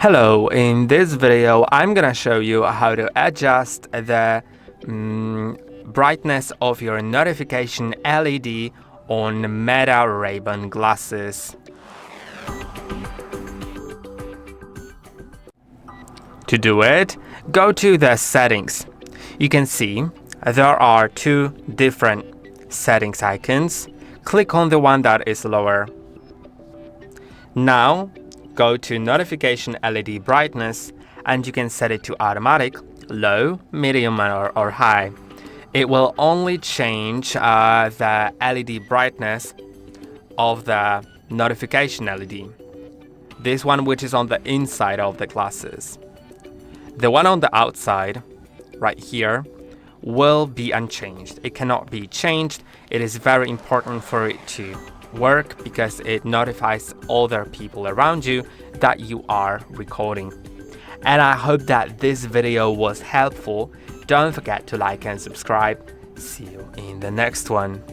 Hello, in this video I'm gonna show you how to adjust the brightness of your notification LED on META Ray-Ban glasses. To do it, go to the settings. You can see there are two different settings icons. Click on the one that is lower. Now go to notification LED brightness and you can set it to automatic, low, medium or high. It will only change the LED brightness of the notification LED. This one which is on the inside of the glasses. The one on the outside, right here, will be unchanged. It cannot be changed. It is very important for it to work because it notifies other people around you that you are recording. And I hope that this video was helpful. Don't forget to like and subscribe. See you in the next one.